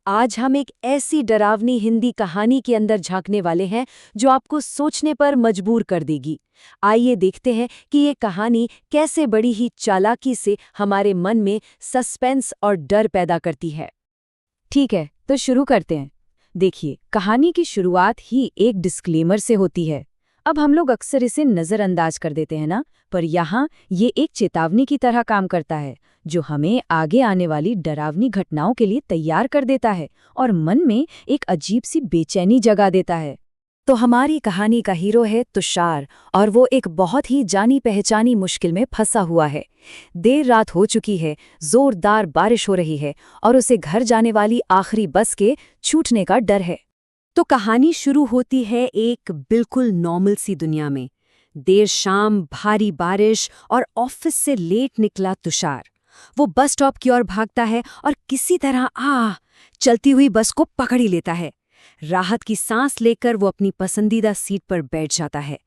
आज हम एक ऐसी डरावनी हिंदी कहानी के अंदर झांकने वाले हैं जो आपको सोचने पर मजबूर कर देगी। आइए देखते हैं कि ये कहानी कैसे बड़ी ही चालाकी से हमारे मन में सस्पेंस और डर पैदा करती है। ठीक है, तो शुरू करते हैं। देखिए, कहानी की शुरुआत ही एक डिस्क्लेमर से होती है। अब हम लोग अक्सर इसे नज़रअंदाज कर देते हैं ना, पर यहाँ ये एक चेतावनी की तरह काम करता है जो हमें आगे आने वाली डरावनी घटनाओं के लिए तैयार कर देता है और मन में एक अजीब सी बेचैनी जगा देता है। तो हमारी कहानी का हीरो है तुषार और वो एक बहुत ही जानी पहचानी मुश्किल में फंसा हुआ है। देर रात हो चुकी है, जोरदार बारिश हो रही है और उसे घर जाने वाली आखिरी बस के छूटने का डर है। तो कहानी शुरू होती है एक बिल्कुल नॉर्मल सी दुनिया में। देर शाम, भारी बारिश और ऑफिस से लेट निकला तुषार। वो बस स्टॉप की ओर भागता है और किसी तरह चलती हुई बस को पकड़ ही लेता है। राहत की सांस लेकर वो अपनी पसंदीदा सीट पर बैठ जाता है।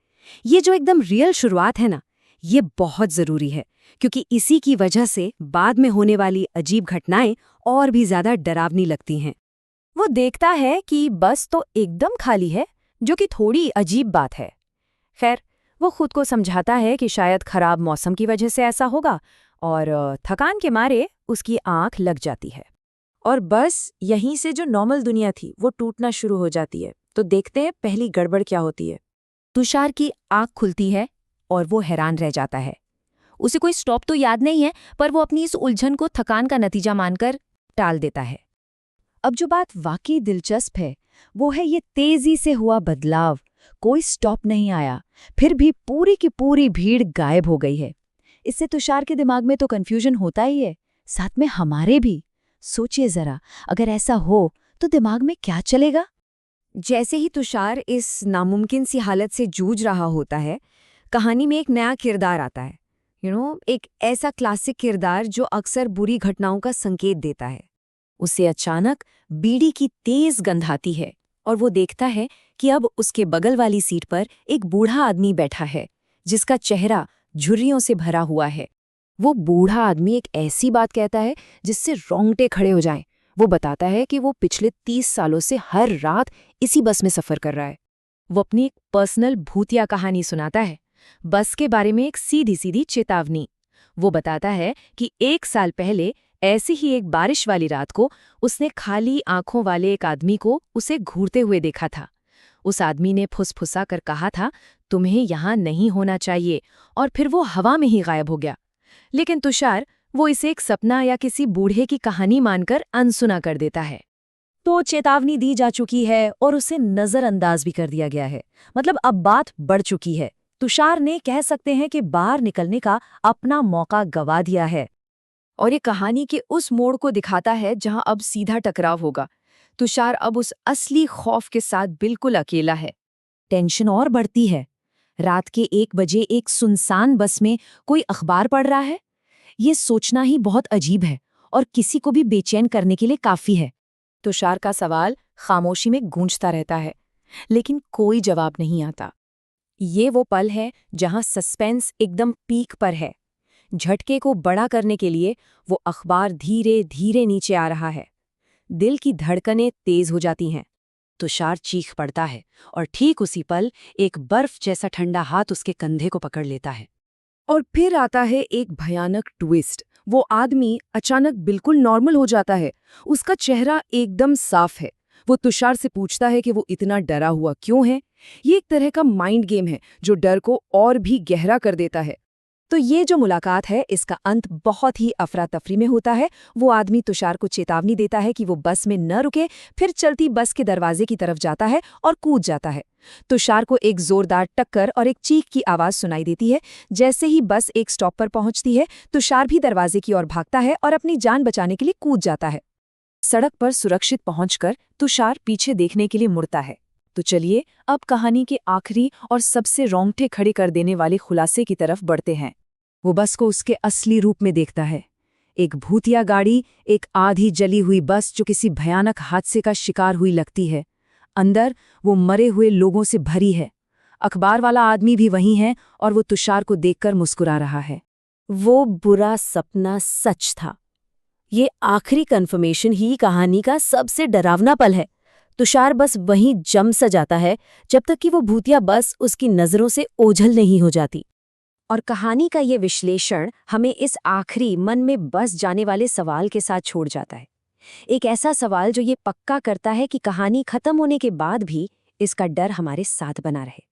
ये जो एकदम रियल शुरुआत है ना, ये बहुत ज़रूरी है क्योंकि इसी की वजह से बाद में होने वाली अजीब घटनाएं और भी ज़्यादा डरावनी लगती हैं। वो देखता है कि बस तो एकदम खाली है, जो कि थोड़ी अजीब बात है। खैर, वो खुद को समझाता है कि शायद खराब मौसम की वजह से ऐसा होगा और थकान के मारे उसकी आंख लग जाती है। और बस यहीं से जो नॉर्मल दुनिया थी वो टूटना शुरू हो जाती है। तो देखते हैं पहली गड़बड़ क्या होती है। तुषार की आंख खुलती है और वो हैरान रह जाता है। उसे कोई स्टॉप तो याद नहीं है, पर वो अपनी इस उलझन को थकान का नतीजा मानकर टाल देता है। अब जो बात वाकई दिलचस्प है वो है ये तेजी से हुआ बदलाव। कोई स्टॉप नहीं आया, फिर भी पूरी की पूरी भीड़ गायब हो गई है। इससे तुषार के दिमाग में तो कंफ्यूजन होता ही है, साथ में हमारे भी। सोचिए जरा, अगर ऐसा हो तो दिमाग में क्या चलेगा। जैसे ही तुषार इस नामुमकिन सी हालत से जूझ रहा होता है, कहानी में एक नया किरदार आता है। एक ऐसा क्लासिक किरदार जो अक्सर बुरी घटनाओं का संकेत देता है। उसे अचानक बीड़ी की तेज गंध आती है और वो देखता है कि अब उसके बगल वाली सीट पर एक बूढ़ा आदमी बैठा है जिसका चेहरा झुर्रियों से भरा हुआ है। वो बूढ़ा आदमी एक ऐसी बात कहता है जिससे रोंगटे खड़े हो जाएं। वो बताता है कि वो पिछले 30 सालों से हर रात इसी बस में सफ़र कर रहा है। वो अपनी एक पर्सनल भूतिया कहानी सुनाता है, बस के बारे में एक सीधी सीधी चेतावनी। वो बताता है कि 1 साल पहले ऐसी ही एक बारिश वाली रात को उसने खाली आंखों वाले एक आदमी को उसे घूरते हुए देखा था। उस आदमी ने फुसफुसा कर कहा था, तुम्हें यहाँ नहीं होना चाहिए, और फिर वो हवा में ही गायब हो गया। लेकिन तुषार वो इसे एक सपना या किसी बूढ़े की कहानी मानकर अनसुना कर देता है। तो चेतावनी दी जा चुकी है और उसे नजरअंदाज भी कर दिया गया है। मतलब अब बात बढ़ चुकी है। तुषार ने कह सकते हैं कि बाहर निकलने का अपना मौका गवा दिया है। और ये कहानी के उस मोड़ को दिखाता है जहां अब सीधा टकराव होगा। तुषार अब उस असली खौफ के साथ बिल्कुल अकेला है। टेंशन और बढ़ती है। रात के 1 बजे एक सुनसान बस में कोई अखबार पढ़ रहा है। ये सोचना ही बहुत अजीब है और किसी को भी बेचैन करने के लिए काफी है। तुषार का सवाल खामोशी में गूंजता रहता है, लेकिन कोई जवाब नहीं आता। ये वो पल है जहां सस्पेंस एकदम पीक पर है। झटके को बड़ा करने के लिए वो अखबार धीरे धीरे नीचे आ रहा है। दिल की धड़कनें तेज हो जाती हैं। तुषार चीख पड़ता है और ठीक उसी पल एक बर्फ जैसा ठंडा हाथ उसके कंधे को पकड़ लेता है। और फिर आता है एक भयानक ट्विस्ट। वो आदमी अचानक बिल्कुल नॉर्मल हो जाता है। उसका चेहरा एकदम साफ है। वो तुषार से पूछता है कि वो इतना डरा हुआ क्यों है। ये एक तरह का माइंड गेम है जो डर को और भी गहरा कर देता है। तो ये जो मुलाकात है, इसका अंत बहुत ही अफरा तफरी में होता है। वो आदमी तुषार को चेतावनी देता है कि वो बस में न रुके, फिर चलती बस के दरवाजे की तरफ जाता है और कूद जाता है। तुषार को एक जोरदार टक्कर और एक चीख की आवाज सुनाई देती है। जैसे ही बस एक स्टॉप पर पहुंचती है, तुषार भी दरवाजे की ओर भागता है और अपनी जान बचाने के लिए कूद जाता है। सड़क पर सुरक्षित पहुंचकर तुषार पीछे देखने के लिए मुड़ता है। तो चलिए अब कहानी के आखिरी और सबसे रोंगटे खड़े कर देने वाले खुलासे की तरफ बढ़ते हैं। वो बस को उसके असली रूप में देखता है। एक भूतिया गाड़ी, एक आधी जली हुई बस जो किसी भयानक हादसे का शिकार हुई लगती है। अंदर वो मरे हुए लोगों से भरी है। अखबार वाला आदमी भी वहीं है और वो तुषार को देखकर मुस्कुरा रहा है। वो बुरा सपना सच था। ये आखिरी कन्फर्मेशन ही कहानी का सबसे डरावना पल है। तुषार बस वहीं जम सा जाता है जब तक कि वो भूतिया बस उसकी नजरों से ओझल नहीं हो जाती। और कहानी का ये विश्लेषण हमें इस आखिरी मन में बस जाने वाले सवाल के साथ छोड़ जाता है। एक ऐसा सवाल जो ये पक्का करता है कि कहानी खत्म होने के बाद भी इसका डर हमारे साथ बना रहे।